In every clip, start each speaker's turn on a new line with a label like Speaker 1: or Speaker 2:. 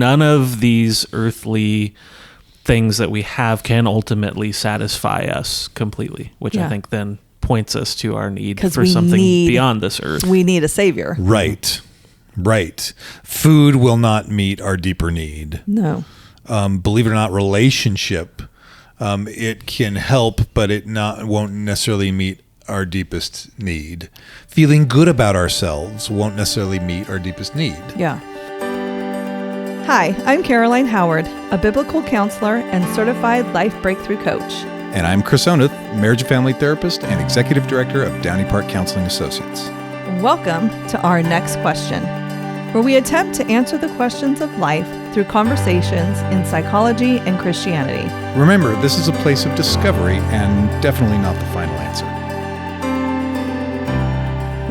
Speaker 1: none of these earthly things that we have can ultimately satisfy us completely, which I think then points us to our need for something beyond this earth.
Speaker 2: We need a savior.
Speaker 3: Right. Food will not meet our deeper need.
Speaker 2: No.
Speaker 3: Believe it or not, relationship, it can help, but won't necessarily meet our deepest need. Feeling good about ourselves won't necessarily meet our deepest need.
Speaker 2: Yeah. Hi, I'm Caroline Howard, a biblical counselor and certified life breakthrough coach.
Speaker 3: And I'm Chris Oneth, marriage and family therapist and executive director of Downey Park Counseling Associates.
Speaker 2: Welcome to Our Next Question, where we attempt to answer the questions of life through conversations in psychology and Christianity.
Speaker 3: Remember, this is a place of discovery and definitely not the final answer.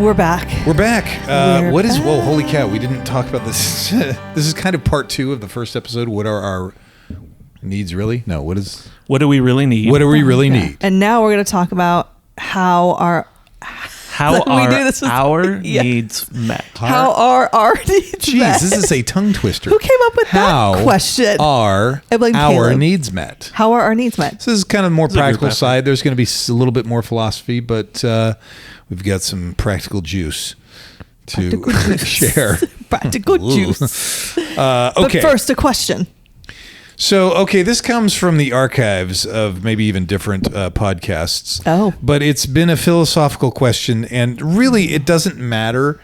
Speaker 2: We're back.
Speaker 3: Whoa, holy cow, we didn't talk about this. This is kind of part 2 of the first episode. What are our needs really? No, what do we really need? What do we really need?
Speaker 2: And now we're going to talk about how are
Speaker 1: our needs met.
Speaker 2: How are our needs met?
Speaker 3: Jeez, this is a tongue twister.
Speaker 2: Who came up with that question?
Speaker 3: How are our needs met?
Speaker 2: How are our needs met?
Speaker 3: So this is kind of the more practical side. There's going to be a little bit more philosophy, but we've got some practical juice to share.
Speaker 2: Practical juice.
Speaker 3: Okay.
Speaker 2: But first, a question.
Speaker 3: So, this comes from the archives of maybe even different podcasts.
Speaker 2: Oh.
Speaker 3: But it's been a philosophical question, and really it doesn't matter.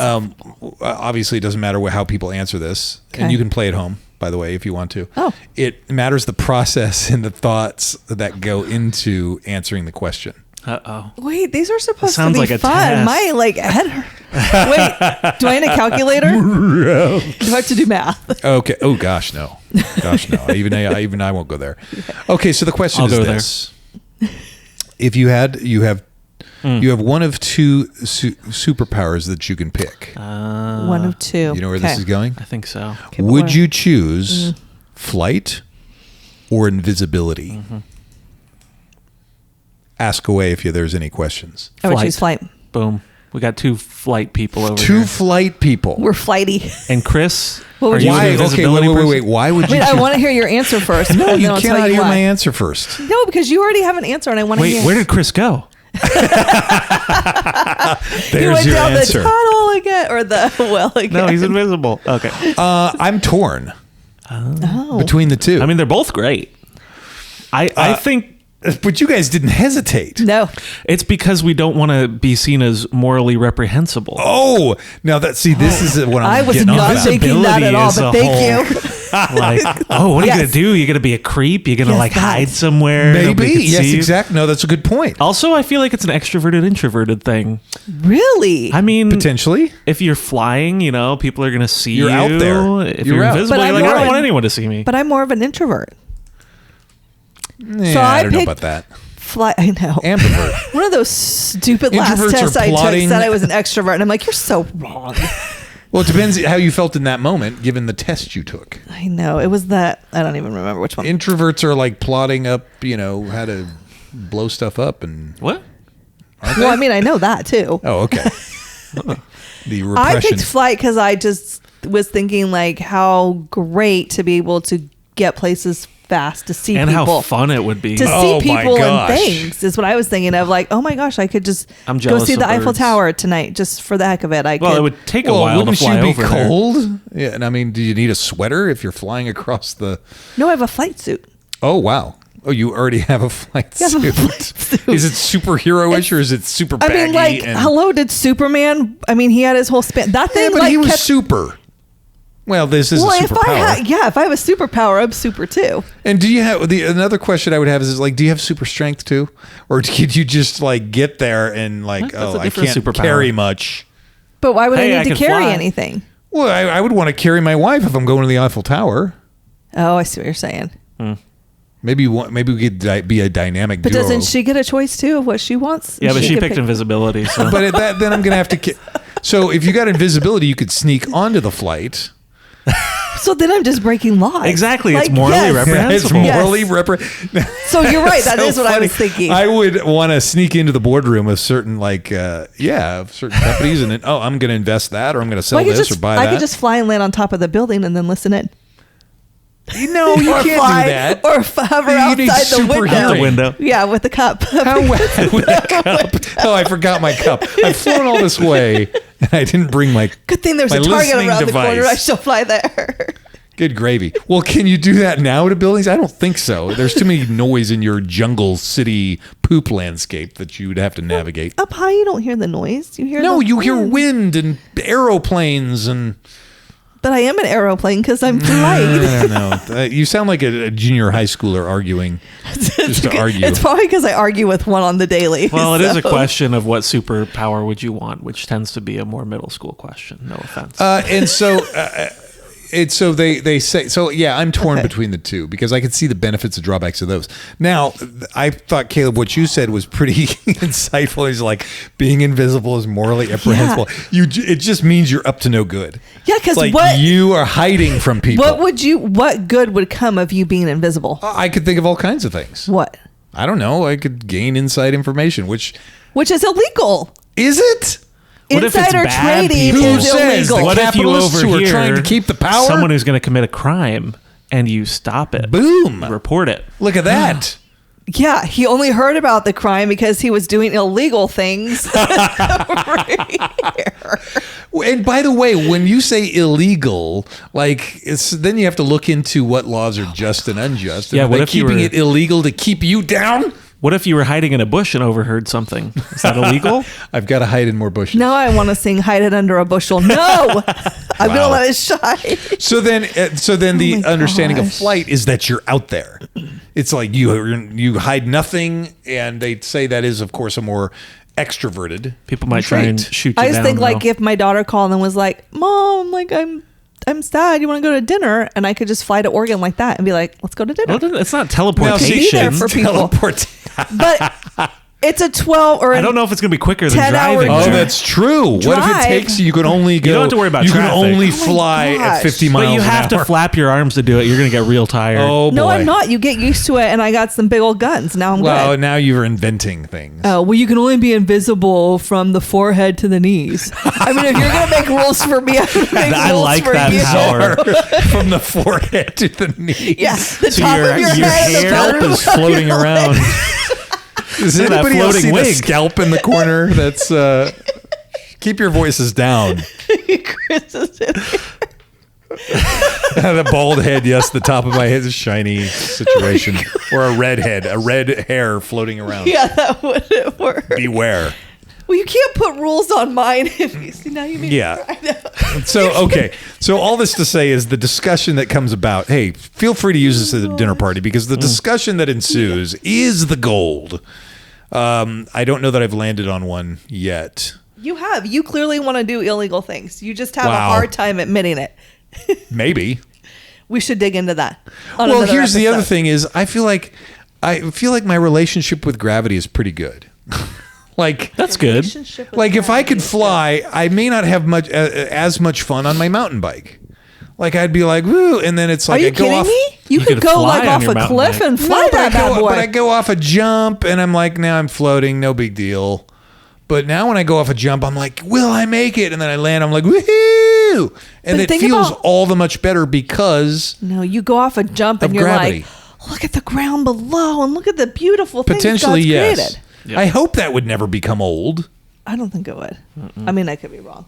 Speaker 3: Obviously, it doesn't matter how people answer this.
Speaker 2: Okay.
Speaker 3: And you can play at home, by the way, if you want to.
Speaker 2: Oh.
Speaker 3: It matters the process and the thoughts that go into answering the question.
Speaker 1: Uh-oh.
Speaker 2: Wait, these are supposed to
Speaker 1: Sounds
Speaker 2: be
Speaker 1: like a
Speaker 2: fun.
Speaker 1: test.
Speaker 2: My head hurt. Wait, do I need a calculator? Do I have to do math?
Speaker 3: Okay. Oh gosh, no. Even I won't go there. Okay, so the question is this: if you have one of two superpowers that you can pick.
Speaker 2: One of two.
Speaker 3: You know where this is going?
Speaker 1: I think so.
Speaker 2: Okay,
Speaker 3: would you choose flight or invisibility?
Speaker 1: Mm-hmm.
Speaker 3: Ask away if there's any questions.
Speaker 2: I would choose flight.
Speaker 1: Boom. We got 2 flight people over here.
Speaker 3: 2 flight people.
Speaker 2: We're flighty.
Speaker 1: And Chris,
Speaker 2: What would
Speaker 1: are you
Speaker 2: you
Speaker 1: an
Speaker 3: Why?
Speaker 1: invisibility
Speaker 3: Okay, wait.
Speaker 1: person?
Speaker 3: Why would you?
Speaker 2: Wait, I want to hear your answer first.
Speaker 3: No, you
Speaker 2: I'll tell
Speaker 3: cannot hear
Speaker 2: why.
Speaker 3: my answer first.
Speaker 2: No, because you already have an answer, and I want to hear.
Speaker 1: Wait, where did Chris go?
Speaker 2: He
Speaker 3: There's
Speaker 2: went
Speaker 3: your
Speaker 2: down
Speaker 3: answer.
Speaker 2: the tunnel again, or the well again.
Speaker 1: No, he's invisible. Okay.
Speaker 3: I'm torn
Speaker 2: Oh.
Speaker 3: between the two.
Speaker 1: I mean, they're both great. I think
Speaker 3: but you guys didn't hesitate.
Speaker 2: No.
Speaker 1: it's because we don't want to be seen as morally reprehensible.
Speaker 3: Oh, now this is what I'm
Speaker 2: I was
Speaker 3: getting
Speaker 2: not
Speaker 3: at.
Speaker 2: thinking that at all,
Speaker 1: Visibility
Speaker 2: but
Speaker 1: as a
Speaker 2: thank you.
Speaker 1: Like, what are you going to do? You're going to be a creep? You're going to
Speaker 2: Yes,
Speaker 1: hide
Speaker 2: that.
Speaker 1: somewhere?
Speaker 3: Maybe.
Speaker 1: Nobody can
Speaker 3: Yes,
Speaker 1: see you?
Speaker 3: exactly. No, that's a good point.
Speaker 1: Also, I feel like it's an extroverted, introverted thing.
Speaker 2: Really?
Speaker 1: I mean,
Speaker 3: Potentially.
Speaker 1: if you're flying, people are going to see
Speaker 3: You're
Speaker 1: you.
Speaker 3: out there.
Speaker 1: If
Speaker 3: You're
Speaker 1: you're
Speaker 3: out.
Speaker 1: invisible,
Speaker 2: But
Speaker 1: you're
Speaker 2: I'm
Speaker 1: like, I
Speaker 2: more
Speaker 1: don't
Speaker 2: of
Speaker 1: want
Speaker 2: an-
Speaker 1: anyone to see me.
Speaker 2: But I'm more of an introvert.
Speaker 3: Yeah,
Speaker 2: I
Speaker 3: I don't know
Speaker 2: picked-
Speaker 3: about that.
Speaker 2: I know.
Speaker 3: Ambivert.
Speaker 2: One of those stupid last
Speaker 3: Introverts
Speaker 2: tests
Speaker 3: are
Speaker 2: I took
Speaker 3: plotting-
Speaker 2: said I was an extrovert, and I'm like, you're so wrong.
Speaker 3: Well, it depends how you felt in that moment, given the test you took.
Speaker 2: I know. It was that. I don't even remember which one.
Speaker 3: Introverts are like plotting up, how to blow stuff up and.
Speaker 1: What?
Speaker 2: Well, I mean, I know that too.
Speaker 3: Oh, okay. The repression.
Speaker 2: I picked flight because I just was thinking like how great to be able to get places fast, to see
Speaker 1: And
Speaker 2: people.
Speaker 1: how fun it would be.
Speaker 2: To
Speaker 3: Oh,
Speaker 2: see
Speaker 3: my
Speaker 2: people and
Speaker 3: gosh.
Speaker 2: things is what I was thinking of. Like, oh my gosh, I could just
Speaker 1: I'm
Speaker 2: go
Speaker 1: jealous
Speaker 2: see
Speaker 1: of
Speaker 2: the Eiffel
Speaker 1: birds.
Speaker 2: Tower tonight just for the heck of it.
Speaker 1: Well, it would take a while to
Speaker 3: wouldn't
Speaker 1: fly
Speaker 3: you be
Speaker 1: over there.
Speaker 3: cold? Yeah, and I mean, do you need a sweater if you're flying across the?
Speaker 2: No, I have a flight suit.
Speaker 3: Oh wow! Oh, you already have a flight
Speaker 2: I have
Speaker 3: suit.
Speaker 2: a flight suit.
Speaker 3: Is it superhero-ish or is it super baggy?
Speaker 2: I mean, like, hello, did Superman? I mean, he had his whole span. That
Speaker 3: Yeah,
Speaker 2: thing,
Speaker 3: but
Speaker 2: like,
Speaker 3: he was
Speaker 2: kept.
Speaker 3: super. Well, this is a
Speaker 2: Well, if
Speaker 3: superpower.
Speaker 2: if I have a superpower, I'm super too.
Speaker 3: And do you have another question I would have is like, do you have super strength too, or could you just like get there and like,
Speaker 1: That's a
Speaker 3: I
Speaker 1: different
Speaker 3: can't
Speaker 1: superpower.
Speaker 3: carry much?
Speaker 2: But why would
Speaker 1: Hey,
Speaker 2: I
Speaker 1: I
Speaker 2: need to
Speaker 1: can
Speaker 2: carry
Speaker 1: fly.
Speaker 2: anything?
Speaker 3: Well, I would want to carry my wife if I'm going to the Eiffel Tower.
Speaker 2: Oh, I see what you're saying.
Speaker 3: Maybe we could be a dynamic
Speaker 2: But
Speaker 3: duo.
Speaker 2: doesn't she get a choice too of what she wants?
Speaker 1: Yeah, but she
Speaker 2: could
Speaker 1: picked
Speaker 2: pick-
Speaker 1: invisibility. So.
Speaker 3: But at that, then I'm gonna have to. So if you got invisibility, you could sneak onto the flight.
Speaker 2: So then I'm just breaking laws.
Speaker 1: Exactly, it's
Speaker 2: Like,
Speaker 1: morally
Speaker 2: yes.
Speaker 1: reprehensible.
Speaker 3: It's
Speaker 1: Yes.
Speaker 3: morally
Speaker 2: So you're right. That
Speaker 3: So
Speaker 2: is what I was
Speaker 3: funny.
Speaker 2: thinking.
Speaker 3: I would want to sneak into the boardroom of certain certain companies, and then I'm going to invest that, or I'm going to sell
Speaker 2: Well,
Speaker 3: this or buy
Speaker 2: I
Speaker 3: that.
Speaker 2: could just fly and land on top of the building and then listen in.
Speaker 3: No, you can't do that.
Speaker 2: Or hover outside the window. Yeah, with the cup.
Speaker 3: How with a cup? Oh, I forgot my cup. I've flown all this way, and I didn't bring my.
Speaker 2: Good thing there's a target around the corner. I shall fly there.
Speaker 3: Good gravy. Well, can you do that now to buildings? I don't think so. There's too many noise in your jungle city poop landscape that you would have to navigate.
Speaker 2: Up high, you don't hear the noise. You hear
Speaker 3: you hear wind and aeroplanes and.
Speaker 2: But I am an aeroplane because I'm polite.
Speaker 3: No. You sound like a junior high schooler arguing just to argue.
Speaker 2: It's probably because I argue with one on the daily.
Speaker 1: Well, it is a question of what superpower would you want, which tends to be a more middle school question. No offense.
Speaker 3: And so... so they say, so yeah, I'm torn between the two because I could see the benefits and drawbacks of those. Now, I thought, Caleb, what you said was pretty insightful. It's like being invisible is morally reprehensible. Yeah. It just means you're up to no good.
Speaker 2: Yeah, because
Speaker 3: you are hiding from people.
Speaker 2: What good would come of you being invisible?
Speaker 3: I could think of all kinds of things.
Speaker 2: What?
Speaker 3: I don't know. I could gain inside information, which
Speaker 2: is illegal.
Speaker 3: Is it?
Speaker 1: What
Speaker 2: Insider trading is illegal.
Speaker 1: What if you overhear
Speaker 3: who are trying to keep the power?
Speaker 1: Someone who's going to commit a crime and you stop it?
Speaker 3: Boom!
Speaker 1: Report it.
Speaker 3: Look at that.
Speaker 2: Yeah, he only heard about the crime because he was doing illegal things.
Speaker 3: And by the way, when you say illegal, then you have to look into what laws are just and unjust.
Speaker 1: Yeah,
Speaker 3: what if keeping it illegal to keep you down?
Speaker 1: What if you were hiding in a bush and overheard something? Is that illegal?
Speaker 3: I've got to hide in more bushes.
Speaker 2: Now I want to sing "Hide It Under a Bushel." No, I'm going to let it shine.
Speaker 3: So then the understanding of flight is that you're out there. It's like you hide nothing, and they say that is, of course, a more extroverted.
Speaker 1: People might try and shoot you down.
Speaker 2: I just think if my daughter called and was like, "Mom, I'm sad. You want to go to dinner?" And I could just fly to Oregon like that and be like, "Let's go to dinner."
Speaker 1: Well, it's not teleportation.
Speaker 2: Be there for people. But it's a 12 or
Speaker 1: I don't know if it's going to be quicker than driving.
Speaker 3: Oh, that's true. What if it takes you can only go?
Speaker 1: You don't have to worry about traffic.
Speaker 3: You can only fly at 50 miles an hour.
Speaker 1: But you have to flap your arms to do it. You're going to get real tired.
Speaker 3: Oh, boy.
Speaker 2: No, I'm not. You get used to it, and I got some big old guns. Now I'm good.
Speaker 3: Well, now you're inventing things.
Speaker 2: Oh, well, you can only be invisible from the forehead to the knees. I mean, if you're going to make rules for me,
Speaker 1: I like that power.
Speaker 3: From the forehead to the knees.
Speaker 2: Yeah, the top of your head.
Speaker 3: Your scalp is floating around. Does anybody else see the scalp in the corner? That's keep your voices down.
Speaker 2: Chris is in
Speaker 3: The bald head, yes. The top of my head is a shiny situation, or a red head, a red hair floating around.
Speaker 2: Yeah, that wouldn't work.
Speaker 3: Beware.
Speaker 2: Well, you can't put rules on mine if you see now you mean.
Speaker 3: Yeah. So all this to say is the discussion that comes about. Hey, feel free to use this at a dinner party because the discussion that ensues is the gold. I don't know that I've landed on one yet.
Speaker 2: You have. You clearly want to do illegal things. You just have a hard time admitting it.
Speaker 3: Maybe.
Speaker 2: We should dig into that.
Speaker 3: Well, here's the other thing: is I feel like my relationship with gravity is pretty good.
Speaker 1: That's good.
Speaker 3: If I could fly, I may not have as much fun on my mountain bike. I'd be like, woo, and then it's like,
Speaker 2: are you kidding me? You could go off a cliff and fly that bad boy.
Speaker 3: But I go off a jump, and I'm like, now I'm floating, no big deal. But now when I go off a jump, I'm like, will I make it? And then I land, I'm like, woohoo! And it feels all the much better because
Speaker 2: you go off a jump and you're like, look at the ground below and look at the beautiful things God's created.
Speaker 3: Yep. I hope that would never become old.
Speaker 2: I don't think it would. I mean, I could be wrong.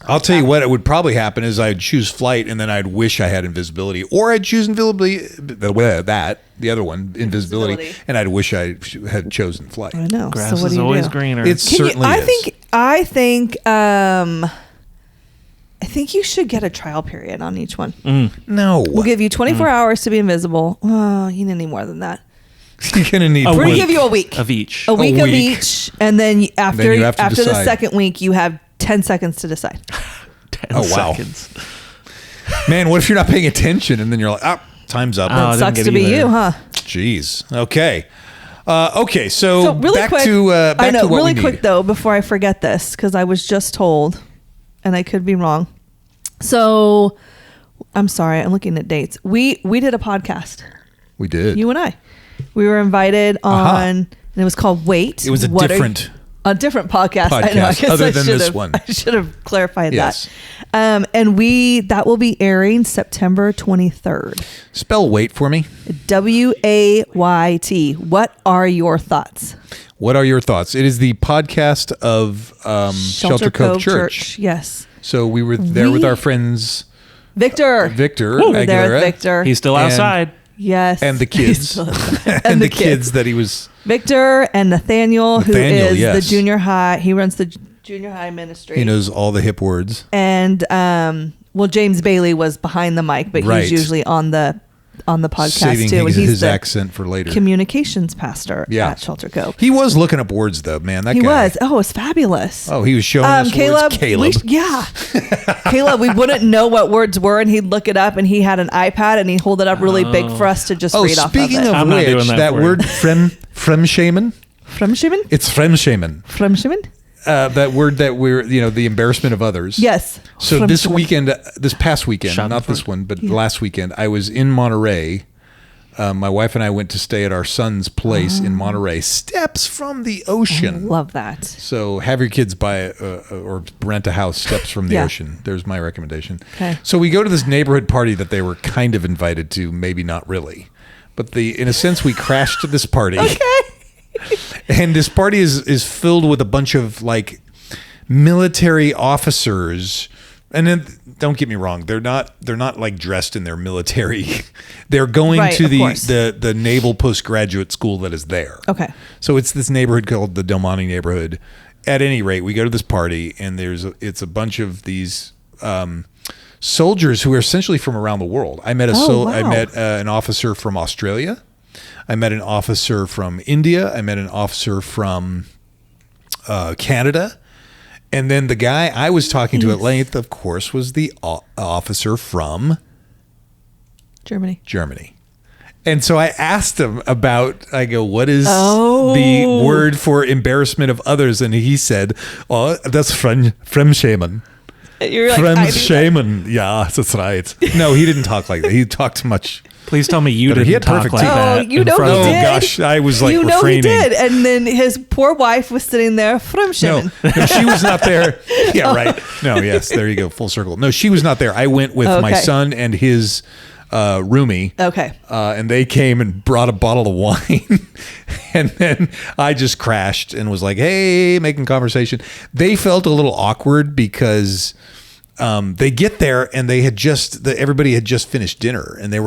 Speaker 3: I'll tell you what, it would probably happen is I'd choose flight and then I'd wish I had invisibility, or I'd choose invisibility, the other one, invisibility, and I'd wish I had chosen flight.
Speaker 2: I know.
Speaker 1: Grass is always greener.
Speaker 3: It certainly is.
Speaker 2: I think you should get a trial period on each one.
Speaker 3: No.
Speaker 2: We'll give you 24 hours to be invisible. Oh, you need more than that.
Speaker 3: You're gonna need.
Speaker 2: We're gonna give you a week
Speaker 1: of each.
Speaker 2: A week of each, and then after the second week, you have 10 seconds to decide.
Speaker 1: 10 seconds.
Speaker 3: Man, what if you're not paying attention and then you're like, time's up.
Speaker 2: It sucks to be you, huh?
Speaker 3: Jeez. Okay. So
Speaker 2: really
Speaker 3: back
Speaker 2: quick,
Speaker 3: to what we need.
Speaker 2: Really quick though, before I forget this, because I was just told, and I could be wrong. So, I'm sorry, I'm looking at dates. We did a podcast.
Speaker 3: We did.
Speaker 2: You and I. We were invited on, and it was called Wait.
Speaker 3: It was a different
Speaker 2: A different podcast. I know. I guess
Speaker 3: other than this one.
Speaker 2: I should have clarified that. And that will be airing September 23rd.
Speaker 3: Spell wait for me.
Speaker 2: WAYT. What are your thoughts?
Speaker 3: What are your thoughts? It is the podcast of Shelter Cove Church.
Speaker 2: Yes.
Speaker 3: So we were there with our friends.
Speaker 2: Victor.
Speaker 3: We were
Speaker 2: there with Victor.
Speaker 1: He's still outside.
Speaker 2: Yes.
Speaker 3: And the kids. and the kids that he was.
Speaker 2: Victor and Nathaniel, who is
Speaker 3: yes.
Speaker 2: the junior high. He runs the junior high ministry.
Speaker 3: He knows all the hip words.
Speaker 2: And, James Bailey was behind the mic, but he's usually on the podcast
Speaker 3: saving
Speaker 2: too. And he's
Speaker 3: his
Speaker 2: the
Speaker 3: accent for later.
Speaker 2: Communications pastor at Shelter Cove.
Speaker 3: He was looking up words though, man. That guy.
Speaker 2: He was. Oh, it was fabulous.
Speaker 3: Oh, he was showing us
Speaker 2: Caleb,
Speaker 3: words. Caleb.
Speaker 2: Caleb, we wouldn't know what words were, and he'd look it up, and he had an iPad, and he'd hold it up really big for us to just read off of it.
Speaker 3: Speaking of which, that word fremshamen.
Speaker 2: Fremshamen?
Speaker 3: It's fremshamen.
Speaker 2: Fremshamen?
Speaker 3: That word that we're, the embarrassment of others.
Speaker 2: Yes.
Speaker 3: So this past weekend, not this one, but last weekend, I was in Monterey. My wife and I went to stay at our son's place in Monterey, steps from the ocean.
Speaker 2: I love that.
Speaker 3: So have your kids buy or rent a house steps from the ocean. There's my recommendation.
Speaker 2: Okay.
Speaker 3: So we go to this neighborhood party that they were kind of invited to, maybe not really. But in a sense, we crashed to this party.
Speaker 2: Okay.
Speaker 3: And this party is filled with a bunch of like military officers. And then, don't get me wrong, they're not like dressed in their military. They're going to the naval postgraduate school that is there.
Speaker 2: Okay.
Speaker 3: So it's this neighborhood called the Del Monte neighborhood. At any rate, we go to this party, and it's a bunch of these soldiers who are essentially from around the world. I met an officer from Australia. I met an officer from India. I met an officer from Canada. And then the guy I was talking to at length, of course, was the officer from Germany. And so I asked him what is the word for embarrassment of others? And he said, that's Fremshamen.
Speaker 2: You're like,
Speaker 3: Fremshamen. Yeah, that's right. No, he didn't talk like that. He talked much.
Speaker 1: Please tell me you didn't talk like that.
Speaker 2: Oh, you know he did.
Speaker 3: Oh, gosh. I was like refraining.
Speaker 2: He did. And then his poor wife was sitting there.
Speaker 3: No, she was not there. Yeah, right. No, yes. There you go. Full circle. No, she was not there. I went with my son and his roomie.
Speaker 2: Okay.
Speaker 3: And they came and brought a bottle of wine. And then I just crashed and was like, hey, making conversation. They felt a little awkward because they get there and everybody had just finished dinner, and they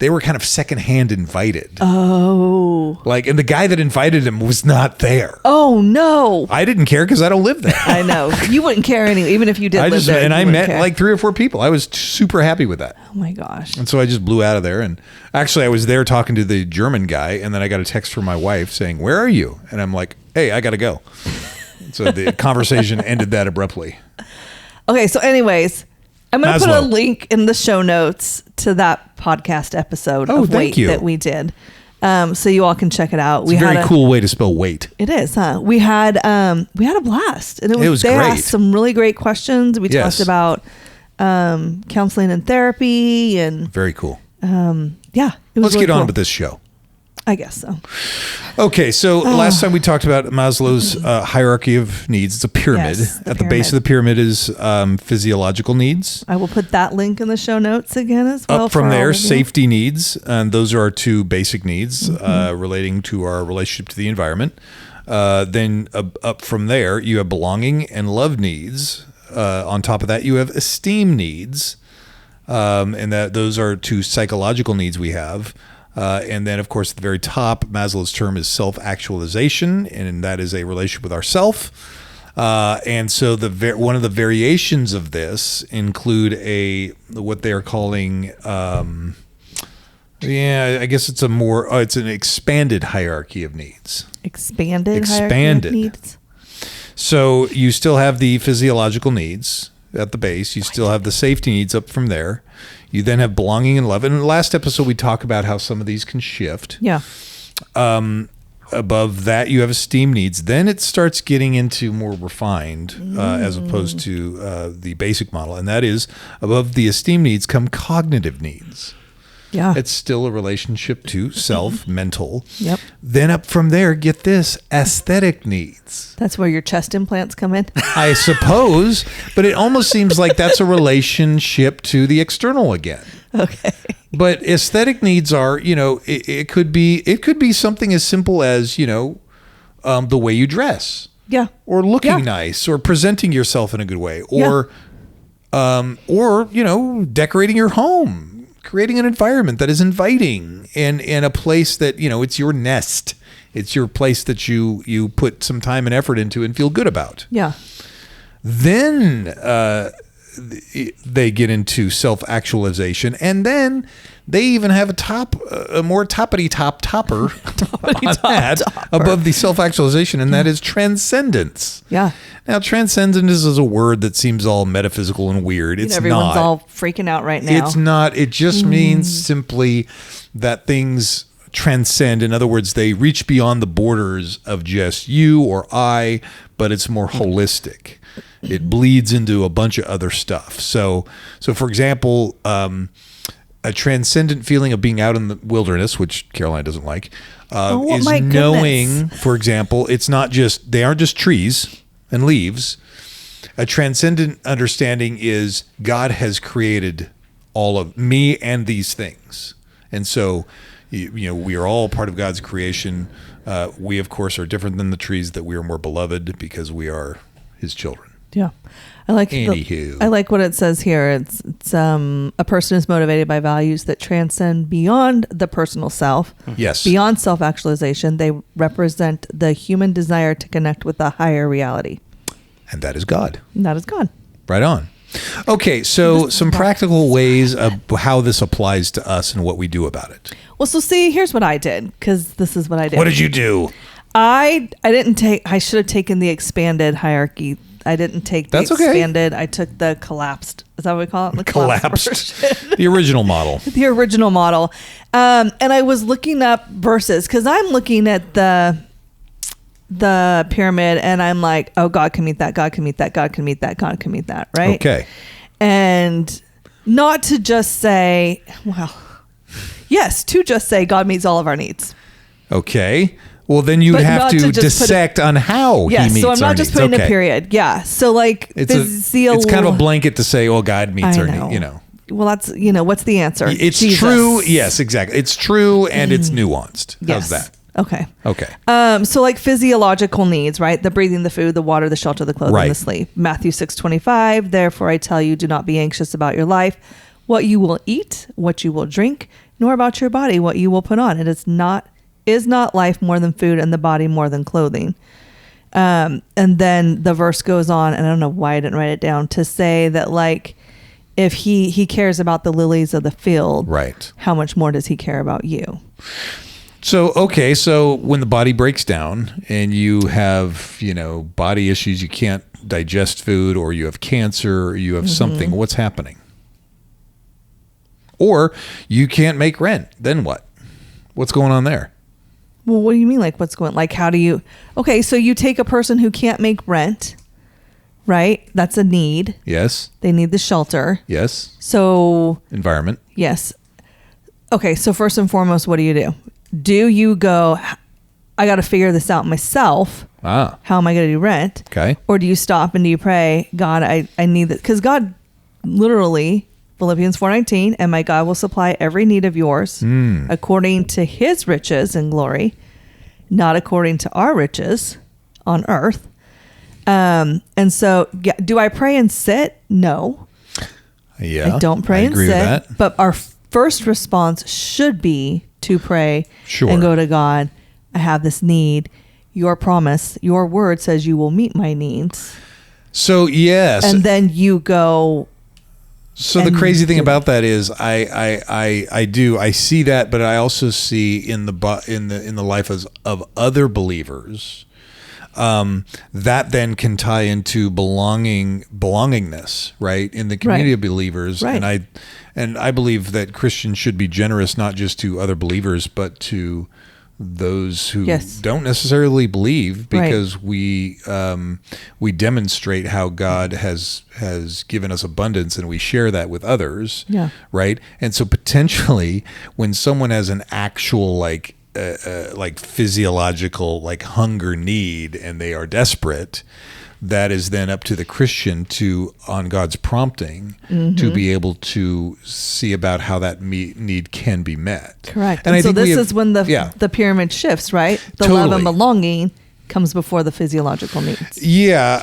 Speaker 3: were kind of secondhand invited.
Speaker 2: Oh.
Speaker 3: And the guy that invited him was not there.
Speaker 2: Oh, no.
Speaker 3: I didn't care because I don't live there.
Speaker 2: I know. You wouldn't care anyway, even if you did live there.
Speaker 3: And I met like 3 or 4 people. I was super happy with that.
Speaker 2: Oh, my gosh.
Speaker 3: And so I just blew out of there. And actually, I was there talking to the German guy, and then I got a text from my wife saying, where are you? And I'm like, hey, I got to go. So the conversation ended that abruptly.
Speaker 2: Okay, so anyways, I'm going to put
Speaker 3: Maslow.
Speaker 2: a link in the show notes to that podcast episode of Wait that we did. So you all can check it out.
Speaker 3: It's a very cool way to spell wait.
Speaker 2: It is, huh? We had a blast. And it was they
Speaker 3: great.
Speaker 2: Asked some really great questions. We talked about counseling and therapy and
Speaker 3: very cool.
Speaker 2: It was
Speaker 3: Let's
Speaker 2: really
Speaker 3: get on
Speaker 2: cool.
Speaker 3: with this show.
Speaker 2: I guess so.
Speaker 3: Okay, so last time we talked about Maslow's hierarchy of needs. It's a pyramid.
Speaker 2: Yes,
Speaker 3: At the base of the pyramid is physiological needs.
Speaker 2: I will put that link in the show notes again as well.
Speaker 3: Up from there, safety needs, and those are our 2 basic needs relating to our relationship to the environment. Then up from there, you have belonging and love needs. On top of that, you have esteem needs, and those are 2 psychological needs we have. And then, of course, at the very top, Maslow's term is self-actualization, and that is a relationship with ourself. And so one of the variations of this include what they are calling, I guess it's it's an expanded hierarchy of needs.
Speaker 2: Expanded hierarchy of needs.
Speaker 3: So you still have the physiological needs at the base. You still have the safety needs up from there. You then have belonging and love. And in the last episode, we talk about how some of these can shift.
Speaker 2: Yeah.
Speaker 3: Above that, you have esteem needs. Then it starts getting into more refined as opposed to the basic model. And that is, above the esteem needs come cognitive needs.
Speaker 2: Yeah.
Speaker 3: It's still a relationship to self, mental.
Speaker 2: Yep.
Speaker 3: Then up from there, get this, aesthetic needs.
Speaker 2: That's where your chest implants come in.
Speaker 3: I suppose, but it almost seems like that's a relationship to the external again.
Speaker 2: Okay.
Speaker 3: But aesthetic needs are, it could be something as simple as, the way you dress.
Speaker 2: Yeah.
Speaker 3: Or looking nice, or presenting yourself in a good way, or decorating your home, creating an environment that is inviting and a place that, it's your nest. It's your place that you put some time and effort into and feel good about.
Speaker 2: Yeah.
Speaker 3: Then they get into self-actualization, and then they even have a more topper above the self-actualization, and that is transcendence.
Speaker 2: Yeah.
Speaker 3: Now, transcendence is a word that seems all metaphysical and weird. It's
Speaker 2: everyone's
Speaker 3: not.
Speaker 2: all freaking out right now.
Speaker 3: It's not. It just means simply that things transcend. In other words, they reach beyond the borders of just you or I, but it's more holistic. It bleeds into a bunch of other stuff. So for example, a transcendent feeling of being out in the wilderness, which Caroline doesn't like, is knowing, for example, they aren't just trees and leaves. A transcendent understanding is God has created all of me and these things. And so, we are all part of God's creation. We, of course, are different than the trees, that we are more beloved because we are his children.
Speaker 2: Yeah. I like what it says here. It's a person is motivated by values that transcend beyond the personal self.
Speaker 3: Yes.
Speaker 2: Beyond self-actualization. They represent the human desire to connect with a higher reality.
Speaker 3: And that is God.
Speaker 2: Right
Speaker 3: on. Okay, so some practical ways of how this applies to us and what we do about it.
Speaker 2: Well, so see, here's what I did, because this is what I did.
Speaker 3: What did you do?
Speaker 2: I should have taken the expanded hierarchy. I didn't take the expanded. I took the collapsed. Is that what we call it? The
Speaker 3: collapsed. The original model.
Speaker 2: The original model. And I was looking up verses, because I'm looking at the pyramid, and I'm like, oh, God can meet that. God can meet that. God can meet that. God can meet that. Right.
Speaker 3: Okay.
Speaker 2: And not to just say, to just say God meets all of our needs.
Speaker 3: Okay. Well, then you have to dissect on how he meets our needs.
Speaker 2: So I'm not just putting a period. Yeah. So
Speaker 3: it's kind of a blanket to say, God meets our needs,
Speaker 2: Well, that's, what's the answer?
Speaker 3: It's Jesus. True. Yes, exactly. It's true, and it's nuanced. How's that?
Speaker 2: Okay.
Speaker 3: Okay.
Speaker 2: Physiological needs, right? The breathing, the food, the water, the shelter, the clothing, the sleep. Matthew 6:25. Therefore, I tell you, do not be anxious about your life, what you will eat, what you will drink, nor about your body, what you will put on. It is not life more than food, and the body more than clothing. And then the verse goes on, and I don't know why I didn't write it down, to say that if he cares about the lilies of the field,
Speaker 3: right,
Speaker 2: how much more does he care about you?
Speaker 3: So when the body breaks down and you have, body issues, you can't digest food, or you have cancer, or you have something, what's happening? Or you can't make rent, then what? What's going on there?
Speaker 2: Well, what do you mean? How do you, so you take a person who can't make rent, right? That's a need.
Speaker 3: Yes.
Speaker 2: They need the shelter.
Speaker 3: Yes.
Speaker 2: So.
Speaker 3: Environment.
Speaker 2: Yes. Okay. So first and foremost, what do? Do you go, I got to figure this out myself. How am I going to do rent?
Speaker 3: Okay.
Speaker 2: Or do you stop and do you pray, God, I need this? Because God literally, Philippians 4:19, and my God will supply every need of yours according to his riches and glory, not according to our riches on earth. And so, do I pray and sit? No.
Speaker 3: Yeah.
Speaker 2: I don't pray and sit. But our first response should be to pray and go to God. I have this need. Your promise, your word says you will meet my needs.
Speaker 3: So, yes.
Speaker 2: And then you go.
Speaker 3: So the crazy thing about that is I see that, but I also see in the life of other believers that then can tie into belongingness, right, in the community of believers, right. And I believe that Christians should be generous not just to other believers but to those who don't necessarily believe, because we demonstrate how God has given us abundance, and we share that with others.
Speaker 2: Yeah.
Speaker 3: Right. And so potentially when someone has an actual like physiological like hunger need and they are desperate, that is then up to the Christian to, on God's prompting, to be able to see about how that need can be met.
Speaker 2: Correct. And so this is when the pyramid shifts, right? The love and belonging comes before the physiological needs.
Speaker 3: Yeah.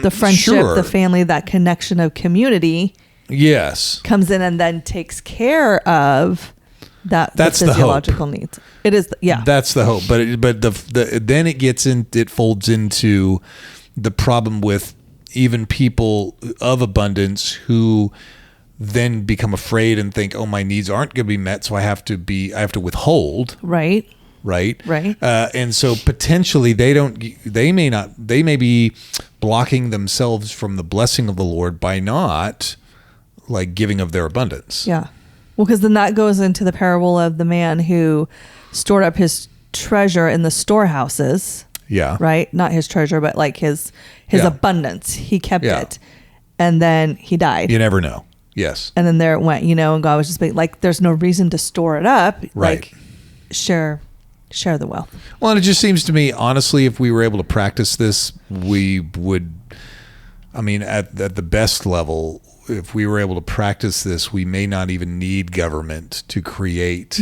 Speaker 2: The friendship, the family, that connection of community.
Speaker 3: Yes.
Speaker 2: Comes in and then takes care of that's the physiological needs. It is.
Speaker 3: That's the hope. But then it folds into the problem with even people of abundance who then become afraid and think, oh, my needs aren't going to be met, so I have to withhold.
Speaker 2: Right.
Speaker 3: And so potentially they may be blocking themselves from the blessing of the Lord by not like giving of their abundance.
Speaker 2: Yeah. Well, because then that goes into the parable of the man who stored up his treasure in the storehouses.
Speaker 3: Yeah.
Speaker 2: Right? Not his treasure, but like his abundance. He kept it. And then he died.
Speaker 3: You never know. Yes.
Speaker 2: And then there it went, and God was just like, there's no reason to store it up.
Speaker 3: Right.
Speaker 2: Like, share the wealth.
Speaker 3: Well, and it just seems to me, honestly, if we were able to practice this, we would, at the best level, if we were able to practice this, we may not even need government to create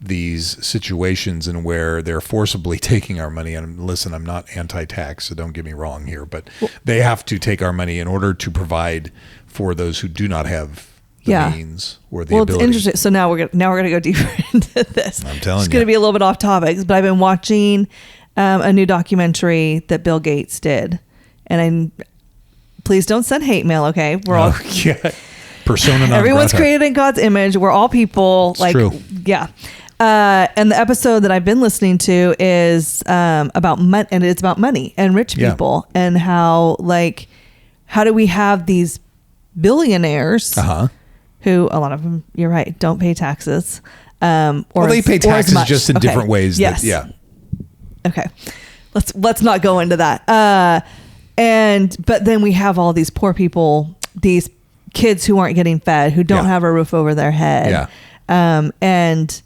Speaker 3: these situations and where they're forcibly taking our money. And listen, I'm not anti-tax, so don't get me wrong here, but they have to take our money in order to provide for those who do not have the means or the ability. Well, it's interesting.
Speaker 2: So now we're gonna go deeper into this.
Speaker 3: I'm telling you,
Speaker 2: it's gonna be a little bit off topic, but I've been watching a new documentary that Bill Gates did, and please don't send hate mail. Okay, we're all
Speaker 3: persona non grata.
Speaker 2: Everyone's created in God's image. We're all people.
Speaker 3: It's true.
Speaker 2: Yeah. And the episode that I've been listening to is about money, and it's about money and rich people and how do we have these billionaires who, a lot of them, you're right, don't pay taxes.
Speaker 3: They pay taxes just in different ways.
Speaker 2: Yes. Okay. Let's not go into that. But then we have all these poor people, these kids who aren't getting fed, who don't have a roof over their head.
Speaker 3: Yeah.
Speaker 2: And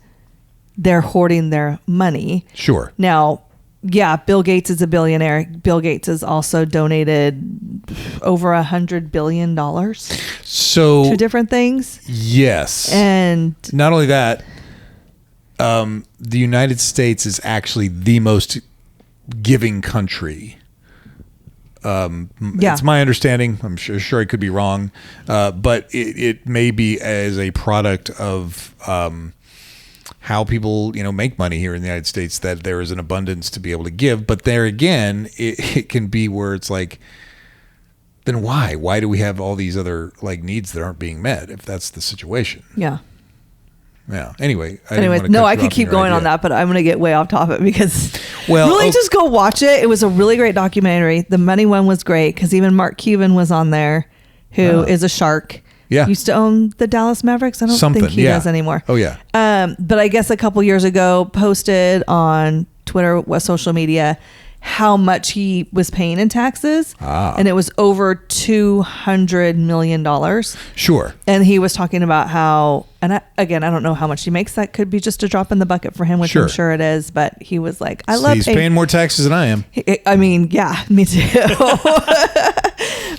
Speaker 2: they're hoarding their money.
Speaker 3: Sure.
Speaker 2: Now, Bill Gates is a billionaire. Bill Gates has also donated over $100 billion to different things.
Speaker 3: Yes.
Speaker 2: And
Speaker 3: not only that, the United States is actually the most giving country. It's my understanding. I'm sure I could be wrong, but it may be as a product of how people make money here in the United States, that there is an abundance to be able to give. But there again, it can be where it's like, then why do we have all these other needs that aren't being met if that's the situation?
Speaker 2: Yeah.
Speaker 3: Anyway,
Speaker 2: I could keep going on that, but I'm going to get way off topic because just go watch it. It was a really great documentary. The money one was great because even Mark Cuban was on there, who is a shark.
Speaker 3: Yeah.
Speaker 2: Used to own the Dallas Mavericks. I don't think he does anymore.
Speaker 3: Oh yeah.
Speaker 2: But I guess a couple years ago posted on Twitter, social media, how much he was paying in taxes. And it was over $200 million.
Speaker 3: Sure.
Speaker 2: And he was talking about how, and I don't know how much he makes. That could be just a drop in the bucket for him, which I'm sure it is. But he was like,
Speaker 3: he's paying more taxes than I am.
Speaker 2: Me too.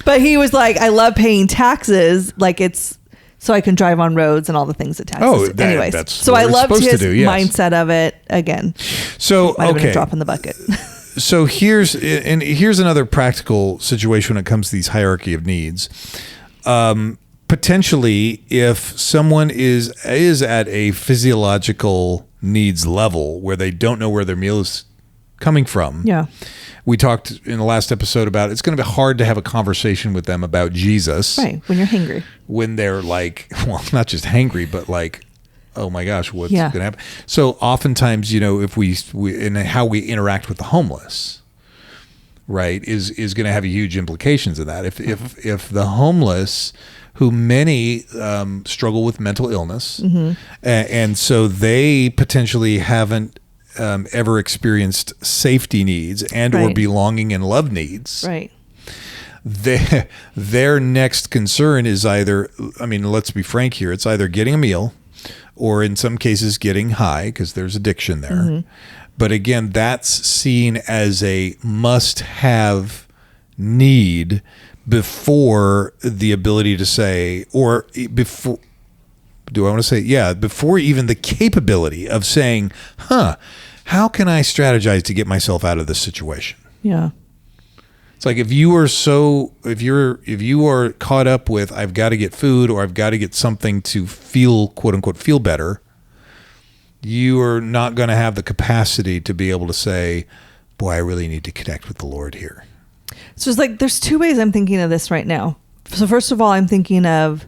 Speaker 2: But he was like, I love paying taxes. It's so I can drive on roads and all the things that taxes. Anyways,
Speaker 3: that's
Speaker 2: so I loved his mindset of it again.
Speaker 3: So
Speaker 2: might have been a drop in the bucket.
Speaker 3: So here's another practical situation when it comes to these hierarchy of needs. Potentially, if someone is at a physiological needs level where they don't know where their meal is coming from.
Speaker 2: Yeah.
Speaker 3: We talked in the last episode about it's going to be hard to have a conversation with them about Jesus.
Speaker 2: Right. When you're hangry.
Speaker 3: When they're not just hangry, but oh my gosh, what's going to happen? So oftentimes, if we and how we interact with the homeless, right, is going to have huge implications in that. If the homeless, who many struggle with mental illness, and so they potentially haven't ever experienced safety needs and or belonging and love needs,
Speaker 2: right,
Speaker 3: their next concern is either, I mean, let's be frank here, it's either getting a meal or in some cases getting high because there's addiction there. Mm-hmm. But again, that's seen as a must-have need before the ability to say, or before, do I want to say, yeah, before even the capability of saying, how can I strategize to get myself out of this situation?
Speaker 2: Yeah.
Speaker 3: It's like if you are caught up with, I've got to get food or I've got to get something to feel, quote unquote, feel better, you are not going to have the capacity to be able to say, boy, I really need to connect with the Lord here.
Speaker 2: So it's like, there's two ways I'm thinking of this right now. So first of all, I'm thinking of,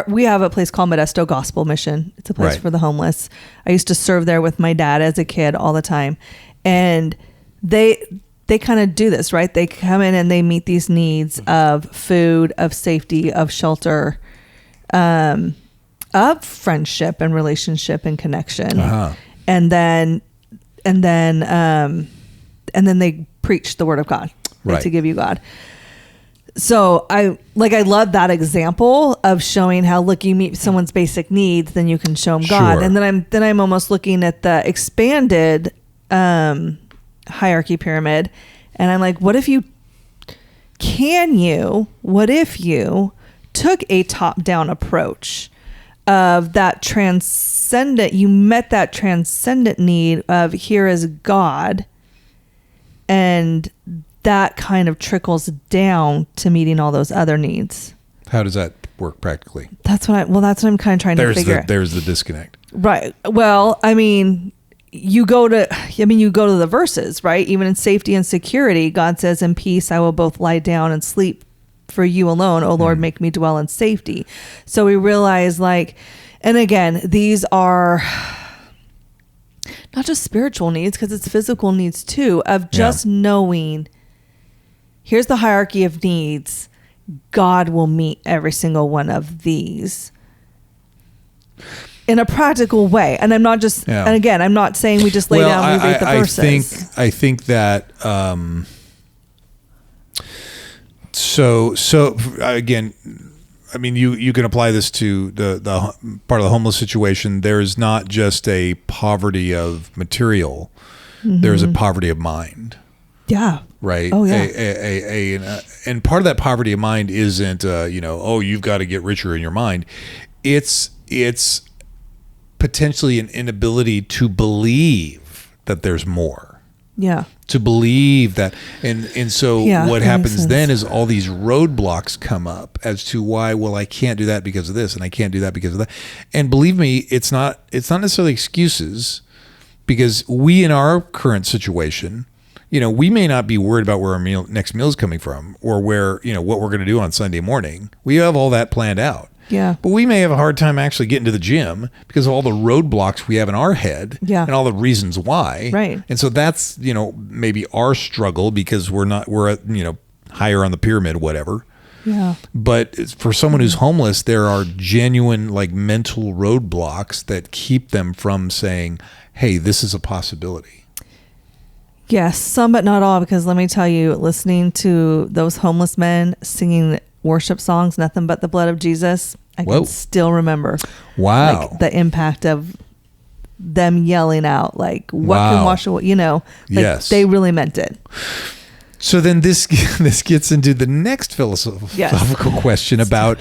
Speaker 2: we have a place called Modesto Gospel Mission. It's a place for the homeless. I used to serve there with my dad as a kid all the time. And they kind of do this, right? They come in and they meet these needs of food, of safety, of shelter, of friendship and relationship and connection. Uh-huh. And then they preach the word of God, to give you God. So I love that example of showing how, look, you meet someone's basic needs, then you can show them God. Sure. And then I'm almost looking at the expanded hierarchy pyramid, and I'm like, what if you took a top-down approach of that transcendent, you met that transcendent need of here is God, and that kind of trickles down to meeting all those other needs. How does that work practically? That's what I'm kind of trying to figure out. There's the disconnect. Right. Well, I mean, you go to the verses, right? Even in safety and security, God says, in peace, I will both lie down and sleep for you alone. O Lord, make me dwell in safety. So we realize, and again, these are not just spiritual needs, because it's physical needs too, of just knowing, here's the hierarchy of needs. God will meet every single one of these in a practical way. And I'm not just, and again, I'm not saying we just lay down and we read the verses. I think that, so again, I mean, you can apply this to the part of the homeless situation. There's not just a poverty of material. Mm-hmm. There's a poverty of mind. Yeah. Right. Oh, yeah. And part of that poverty of mind isn't, you've got to get richer in your mind. It's potentially an inability to believe that there's more. Yeah. To believe that. And so what happens then is all these roadblocks come up as to why, well, I can't do that because of this and I can't do that because of that. And believe me, it's not necessarily excuses, because we, in our current situation, we may not be worried about where our next meal is coming from, or where, what we're going to do on Sunday morning. We have all that planned out. Yeah. But we may have a hard time actually getting to the gym because of all the roadblocks we have in our head and all the reasons why. Right. And so that's, maybe our struggle, because we're higher on the pyramid, whatever. Yeah. But for someone who's homeless, there are genuine mental roadblocks that keep them from saying, hey, this is a possibility. Yes, some but not all, because let me tell you, listening to those homeless men singing worship songs, nothing but the blood of Jesus, I can still remember the impact of them yelling out, what can wash away, yes. They really meant it. So then this gets into the next philosophical question about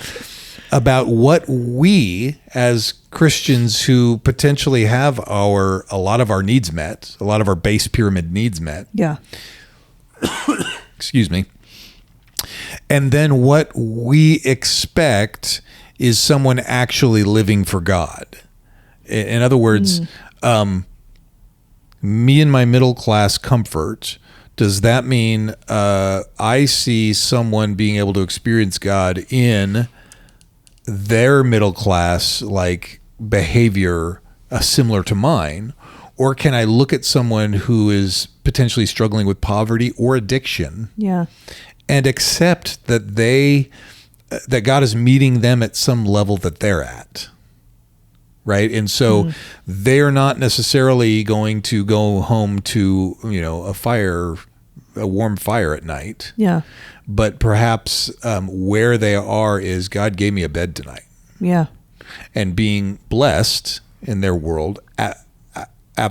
Speaker 2: what we as Christians who potentially have a lot of our needs met, a lot of our base pyramid needs met. Yeah. Excuse me. And then what we expect is someone actually living for God. In other words, me and my middle class comfort, does that mean I see someone being able to experience God in their middle class behavior similar to mine? Or can I look at someone who is potentially struggling with poverty or addiction and accept that God is meeting them at some level that they're at?
Speaker 3: right? And so they're not necessarily going to go home to, a warm fire at night.
Speaker 2: Yeah.
Speaker 3: But perhaps where they are is God gave me a bed tonight.
Speaker 2: Yeah.
Speaker 3: And being blessed in their world at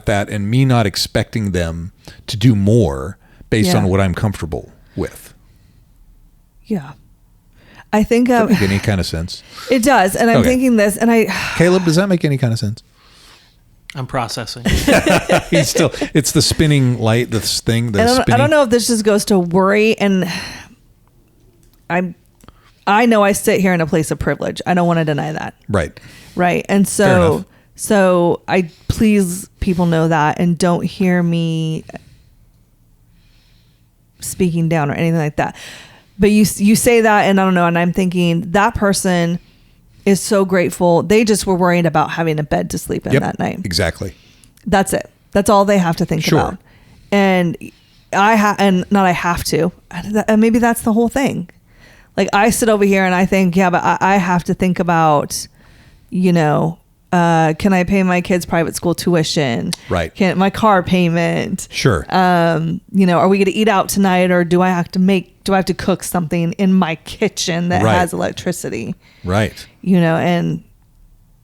Speaker 3: that, and me not expecting them to do more based on what I'm comfortable with.
Speaker 2: Yeah. I think
Speaker 3: does that make any kind of sense?
Speaker 2: It does. And I'm thinking this, and
Speaker 3: Caleb, does that make any kind of sense?
Speaker 1: I'm processing.
Speaker 3: It's the spinning light, this thing.
Speaker 2: I don't know if this just goes to worry, and I know I sit here in a place of privilege. I don't want to deny that.
Speaker 3: Right.
Speaker 2: Right. And so I please people know that, and don't hear me speaking down or anything like that. But you say that, and I don't know, and I'm thinking that person is so grateful. They just were worried about having a bed to sleep in that night.
Speaker 3: Exactly.
Speaker 2: That's it. That's all they have to think about. And I have to. And maybe that's the whole thing. Like, I sit over here and I think, but I have to think about, can I pay my kids' private school tuition?
Speaker 3: Right.
Speaker 2: Can my car payment?
Speaker 3: Sure.
Speaker 2: Are we going to eat out tonight, or do I have to cook something in my kitchen that has electricity?
Speaker 3: Right.
Speaker 2: And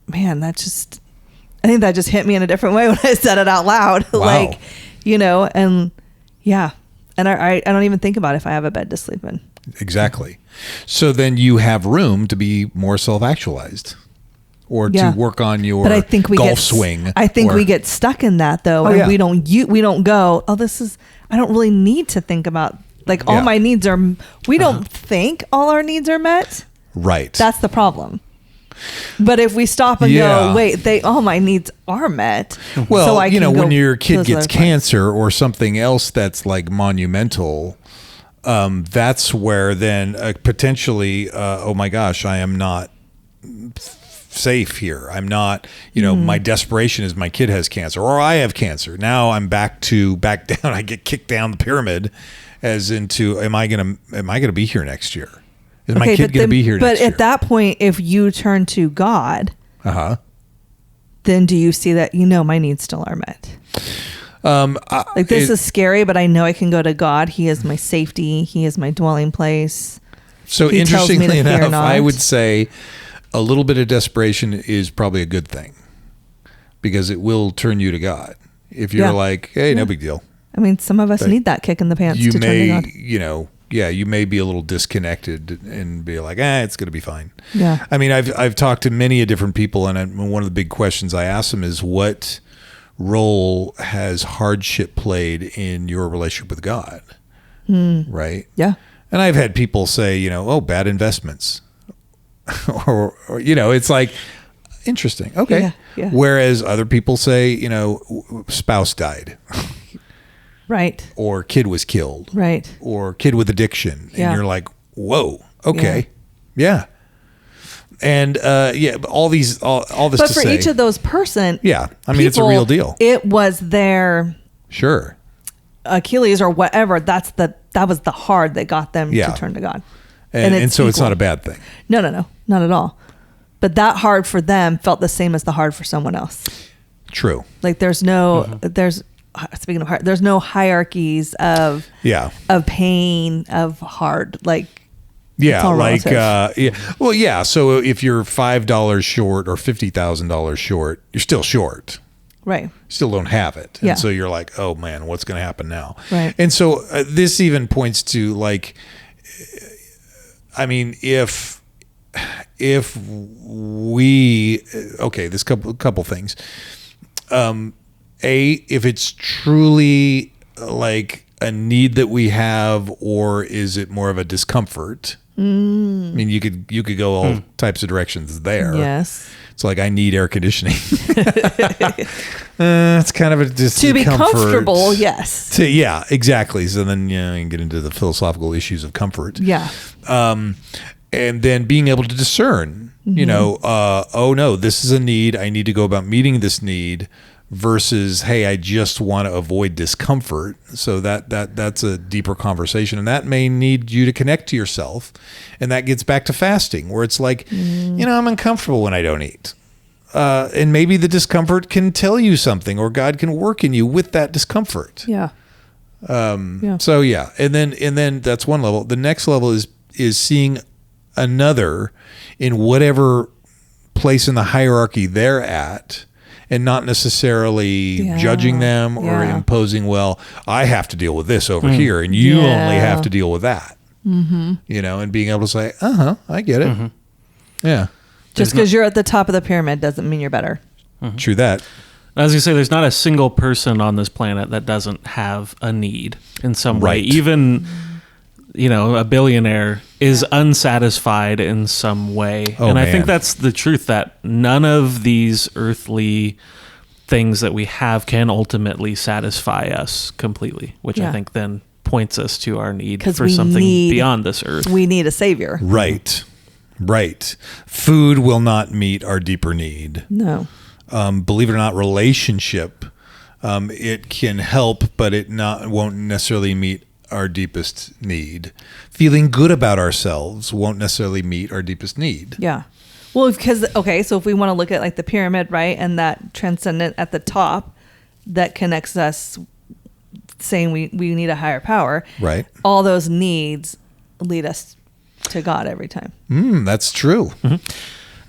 Speaker 2: man, I think that just hit me in a different way when I said it out loud.
Speaker 3: Wow.
Speaker 2: And I don't even think about if I have a bed to sleep in.
Speaker 3: Exactly. So then you have room to be more self-actualized. Or to work on your golf swing.
Speaker 2: I think we get stuck in that though, and we don't go, I don't really need to think about, like, all my needs are. We don't think all our needs are met.
Speaker 3: Right.
Speaker 2: That's the problem. But if we stop and go, wait, all my needs are met.
Speaker 3: Well, so when your kid gets cancer or something else that's like monumental, that's where then potentially, oh my gosh, I am not safe here. I'm not, my desperation is my kid has cancer or I have cancer. Now I'm back down. I get kicked down the pyramid as into, am I going to be here next year? Is my kid going to be here next year?
Speaker 2: But at that point, if you turn to God, then do you see that, my needs still are met? This is scary, but I know I can go to God. He is my safety. He is my dwelling place.
Speaker 3: So interestingly enough, I would say a little bit of desperation is probably a good thing, because it will turn you to God. If you're like, hey, no big deal.
Speaker 2: I mean, some of us need that kick in the pants to turn to God.
Speaker 3: You may be a little disconnected and be like, it's going to be fine.
Speaker 2: Yeah.
Speaker 3: I mean, I've talked to many different people, and one of the big questions I ask them is, what role has hardship played in your relationship with God? Right?
Speaker 2: Yeah.
Speaker 3: And I've had people say, bad investments. or it's like, interesting. Okay.
Speaker 2: Yeah.
Speaker 3: Whereas other people say, spouse died.
Speaker 2: Right.
Speaker 3: Or kid was killed.
Speaker 2: Right.
Speaker 3: Or kid with addiction. And you're like, whoa, okay. Yeah. And all this to say.
Speaker 2: But for each of those
Speaker 3: it's a real deal.
Speaker 2: It was their Achilles or whatever. That was the hard that got them to turn to God.
Speaker 3: And so it's not a bad thing.
Speaker 2: No, not at all. But that hard for them felt the same as the hard for someone else.
Speaker 3: True.
Speaker 2: Like speaking of hard, there's no hierarchies of pain, of hard, like. Yeah,
Speaker 3: like, Well, yeah. So if you're $5 short or $50,000 short, you're still short.
Speaker 2: Right.
Speaker 3: You still don't have it.
Speaker 2: Yeah.
Speaker 3: And so you're like, oh man, what's going to happen now?
Speaker 2: Right.
Speaker 3: And so this even points to, like, I mean, if we, this couple things. If it's truly like a need that we have, or is it more of a discomfort? I mean, you could go all types of directions there.
Speaker 2: Yes.
Speaker 3: It's like, I need air conditioning. It's kind of a discomfort.
Speaker 2: To be comfortable, yes.
Speaker 3: Yeah, exactly. So then, you can get into the philosophical issues of comfort.
Speaker 2: Yeah.
Speaker 3: And then being able to discern, oh no, this is a need. I need to go about meeting this need, versus, hey, I just want to avoid discomfort. So that's a deeper conversation, and that may need you to connect to yourself. And that gets back to fasting, where it's like, I'm uncomfortable when I don't eat. and maybe the discomfort can tell you something, or God can work in you with that discomfort.
Speaker 2: Yeah.
Speaker 3: So yeah, and then that's one level. The next level is seeing another in whatever place in the hierarchy they're at, and not necessarily judging them or imposing, well, I have to deal with this over here, and you only have to deal with that. Mm-hmm. And being able to say, I get it. Mm-hmm. Yeah.
Speaker 2: Just because you're at the top of the pyramid doesn't mean you're better.
Speaker 3: Mm-hmm. True that.
Speaker 1: As you say, there's not a single person on this planet that doesn't have a need in some way. Even, a billionaire is unsatisfied in some way.
Speaker 3: Oh,
Speaker 1: and
Speaker 3: man.
Speaker 1: I think that's the truth, that none of these earthly things that we have can ultimately satisfy us completely, which I think then points us to our need for something beyond this earth.
Speaker 2: We need a savior.
Speaker 3: Right. Food will not meet our deeper need.
Speaker 2: No.
Speaker 3: Believe it or not, relationship, it can help, but it won't necessarily meet our deepest need. Feeling good about ourselves won't necessarily meet our deepest need.
Speaker 2: Yeah. Well, so if we want to look at like the pyramid, right, and that transcendent at the top that connects us, saying we need a higher power,
Speaker 3: right?
Speaker 2: All those needs lead us to God every time.
Speaker 3: That's true.
Speaker 1: Mm-hmm.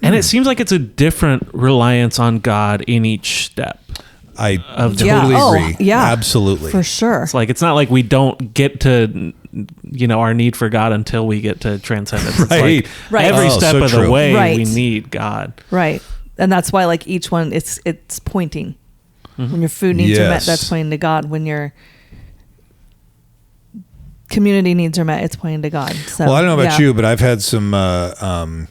Speaker 1: And it seems like it's a different reliance on God in each step.
Speaker 3: I totally agree.
Speaker 2: Yeah,
Speaker 3: absolutely.
Speaker 2: For sure.
Speaker 1: It's not like we don't get to, our need for God until we get to transcendence.
Speaker 3: Right.
Speaker 1: Every step of the way, we need God.
Speaker 2: Right. And that's why like each one, it's pointing. Mm-hmm. When your food needs are met, that's pointing to God. When your community needs are met, it's pointing to God. So,
Speaker 3: well, I don't know about you, but I've had some...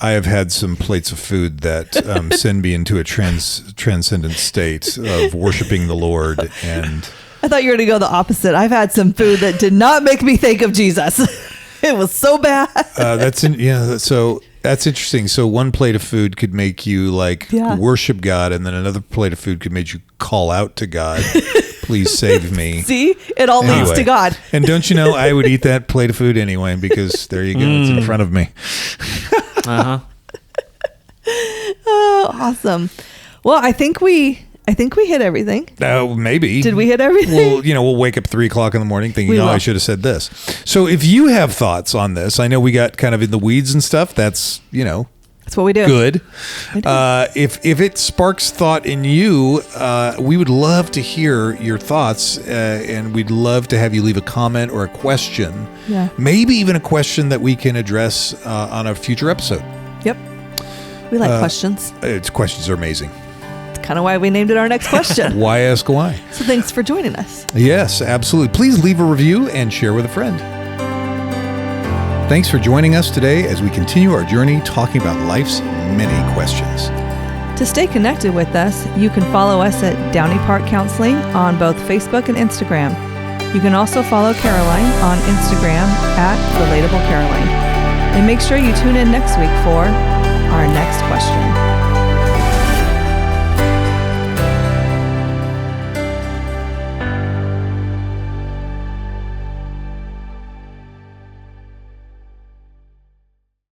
Speaker 3: I have had some plates of food that send me into a transcendent state of worshiping the Lord. And
Speaker 2: I thought you were going to go the opposite. I've had some food that did not make me think of Jesus. It was so bad.
Speaker 3: So that's interesting. So one plate of food could make you worship God, and then another plate of food could make you call out to God. Please save me.
Speaker 2: See, it all leads to God.
Speaker 3: And don't you know, I would eat that plate of food anyway, because there you go, it's in front of me.
Speaker 2: Oh, awesome. Well, I think we hit everything.
Speaker 3: Oh, maybe.
Speaker 2: Did we hit everything?
Speaker 3: Well, we'll wake up 3:00 in the morning thinking, I should have said this. So if you have thoughts on this, I know we got kind of in the weeds and stuff. That's,
Speaker 2: that's what we do.
Speaker 3: Good. If it sparks thought in you, we would love to hear your thoughts, and we'd love to have you leave a comment or a question.
Speaker 2: Yeah.
Speaker 3: Maybe even a question that we can address on a future episode.
Speaker 2: Yep. We like questions.
Speaker 3: Questions are amazing.
Speaker 2: It's kind of why we named it Our Next Question.
Speaker 3: Why ask why?
Speaker 2: So thanks for joining us.
Speaker 3: Yes, absolutely. Please leave a review and share with a friend. Thanks for joining us today as we continue our journey talking about life's many questions.
Speaker 2: To stay connected with us, you can follow us at Downey Park Counseling on both Facebook and Instagram. You can also follow Caroline on Instagram at Relatable Caroline. And make sure you tune in next week for Our Next Question.